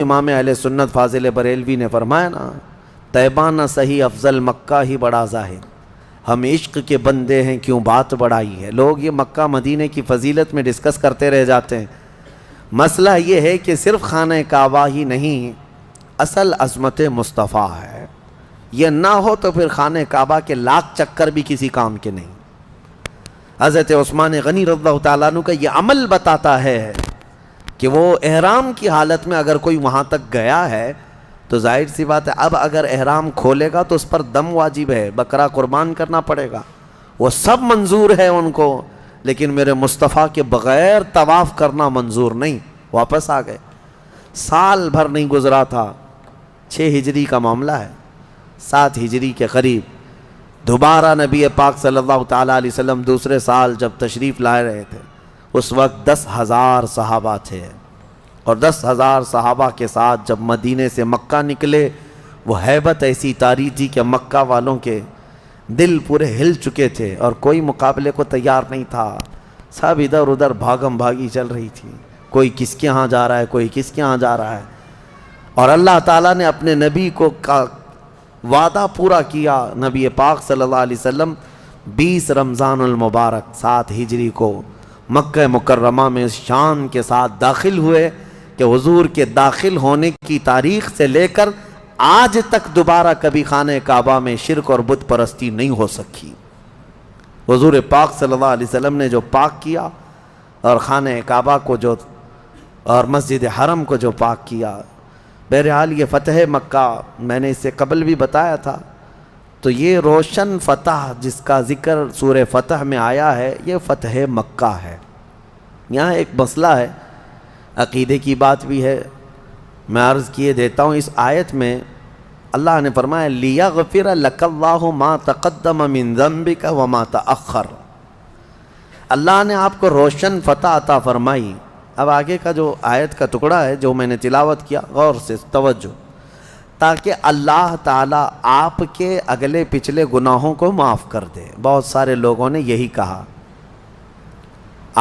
امام اہل سنت فاضل بریلوی نے فرمایا نا، طیبہ نہ صحیح افضل مکہ ہی بڑا ظاہر، ہم عشق کے بندے ہیں کیوں بات بڑائی ہے۔ لوگ یہ مکہ مدینے کی فضیلت میں ڈسکس کرتے رہ جاتے ہیں۔ مسئلہ یہ ہے کہ صرف خانہ کعبہ ہی نہیں، اصل عظمت مصطفیٰ ہے۔ یہ نہ ہو تو پھر خانہ کعبہ کے لاکھ چکر بھی کسی کام کے نہیں۔ حضرت عثمان غنی رضی اللہ تعالیٰ عنہ کا یہ عمل بتاتا ہے کہ وہ احرام کی حالت میں اگر کوئی وہاں تک گیا ہے تو ظاہر سی بات ہے اب اگر احرام کھولے گا تو اس پر دم واجب ہے، بکرا قربان کرنا پڑے گا، وہ سب منظور ہے ان کو، لیکن میرے مصطفیٰ کے بغیر طواف کرنا منظور نہیں۔ واپس آ گئے، سال بھر نہیں گزرا تھا، 6 ہجری کا معاملہ ہے، 7 ہجری کے قریب دوبارہ نبی پاک صلی اللہ تعالیٰ علیہ وسلم دوسرے سال جب تشریف لائے رہے تھے، اس وقت 10,000 صحابہ تھے، اور 10,000 صحابہ کے ساتھ جب مدینے سے مکہ نکلے، وہ ہیبت ایسی طاری تھی کہ مکہ والوں کے دل پورے ہل چکے تھے اور کوئی مقابلے کو تیار نہیں تھا۔ سب ادھر ادھر بھاگم بھاگی چل رہی تھی، کوئی کس کے ہاں جا رہا ہے، کوئی کس کے ہاں جا رہا ہے، اور اللہ تعالیٰ نے اپنے نبی کو وعدہ پورا کیا۔ نبی پاک صلی اللہ علیہ وسلم 20 رمضان المبارک 7 ہجری کو مکہ مکرمہ میں اس شان کے ساتھ داخل ہوئے کہ حضور کے داخل ہونے کی تاریخ سے لے کر آج تک دوبارہ کبھی خانہ کعبہ میں شرک اور بت پرستی نہیں ہو سکی۔ حضور پاک صلی اللہ علیہ وسلم نے جو پاک کیا اور خانہ کعبہ کو جو اور مسجد حرم کو جو پاک کیا، بہرحال یہ فتح مکہ میں نے اس سے قبل بھی بتایا تھا، تو یہ روشن فتح جس کا ذکر سورہ فتح میں آیا ہے یہ فتح مکہ ہے۔ یہاں ایک مسئلہ ہے، عقیدے کی بات بھی ہے، میں عرض کیے دیتا ہوں۔ اس آیت میں اللہ نے فرمایا لِيَغْفِرَ لَكَ اللَّهُ مَا تَقَدَّمَ مِن ذَنبِكَ وَمَا تَأَخَّرَ۔ اللہ نے آپ کو روشن فتح عطا فرمائی۔ اب آگے کا جو آیت کا ٹکڑا ہے جو میں نے تلاوت کیا، غور سے توجہ، تاکہ اللہ تعالیٰ آپ کے اگلے پچھلے گناہوں کو معاف کر دے۔ بہت سارے لوگوں نے یہی کہا،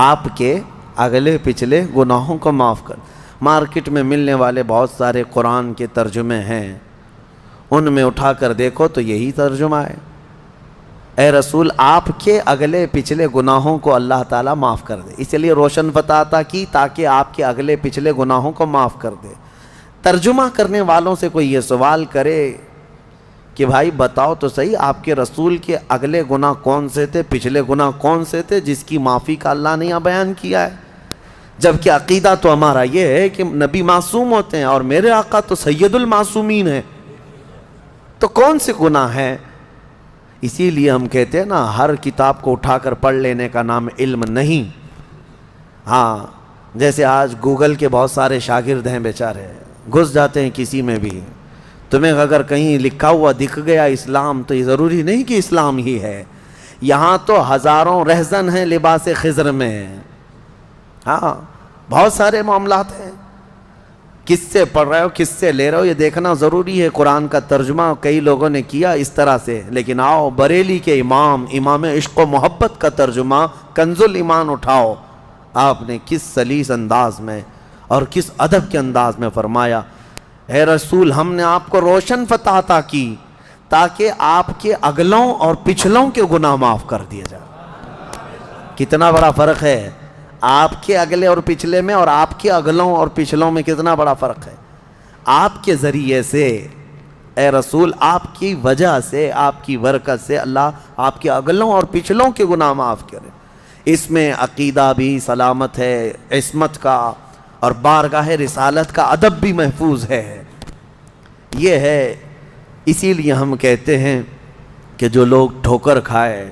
آپ کے اگلے پچھلے گناہوں کو معاف کر۔ مارکیٹ میں ملنے والے بہت سارے قرآن کے ترجمے ہیں، ان میں اٹھا کر دیکھو تو یہی ترجمہ ہے، اے رسول آپ کے اگلے پچھلے گناہوں کو اللہ تعالیٰ معاف کر دے۔ اس لیے روشن فتح عطا کی تاکہ آپ کے اگلے پچھلے گناہوں کو معاف کر دے۔ ترجمہ کرنے والوں سے کوئی یہ سوال کرے کہ بھائی بتاؤ تو صحیح آپ کے رسول کے اگلے گناہ کون سے تھے، پچھلے گناہ کون سے تھے جس کی معافی کا اللہ نے یہاں بیان کیا ہے؟ جبکہ عقیدہ تو ہمارا یہ ہے کہ نبی معصوم ہوتے ہیں اور میرے آقا تو سید المعصومین ہیں، تو کون سے گناہ ہیں؟ اسی لیے ہم کہتے ہیں نا، ہر کتاب کو اٹھا کر پڑھ لینے کا نام علم نہیں۔ ہاں، جیسے آج گوگل کے بہت سارے شاگرد ہیں بیچارے، گھس جاتے ہیں کسی میں بھی، تمہیں اگر کہیں لکھا ہوا دکھ گیا اسلام تو یہ ضروری نہیں کہ اسلام ہی ہے، یہاں تو ہزاروں رہزن ہیں لباس خضر میں۔ ہاں، بہت سارے معاملات ہیں، کس سے پڑھ رہے ہو کس سے لے رہے ہو یہ دیکھنا ضروری ہے۔ قرآن کا ترجمہ کئی لوگوں نے کیا اس طرح سے، لیکن آؤ بریلی کے امام عشق و محبت کا ترجمہ کنز الایمان اٹھاؤ، آپ نے کس سلیس انداز میں اور کس ادب کے انداز میں فرمایا، اے رسول ہم نے آپ کو روشن فتح عطا کی تاکہ آپ کے اگلوں اور پچھلوں کے گناہ معاف کر دیے جائے۔ کتنا بڑا فرق ہے آپ کے اگلے اور پچھلے میں اور آپ کے اگلوں اور پچھلوں میں، کتنا بڑا فرق ہے۔ آپ کے ذریعے سے اے رسول، آپ کی وجہ سے، آپ کی برکت سے اللہ آپ کے اگلوں اور پچھلوں کے گناہ معاف کرے۔ اس میں عقیدہ بھی سلامت ہے، عصمت کا اور بارگاہ رسالت کا ادب بھی محفوظ ہے۔ یہ ہے، اسی لیے ہم کہتے ہیں کہ جو لوگ ٹھوکر کھائے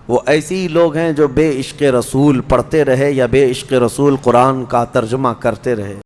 وہ ایسے ہی لوگ ہیں جو بے عشق رسول پڑھتے رہے یا بے عشق رسول قرآن کا ترجمہ کرتے رہے۔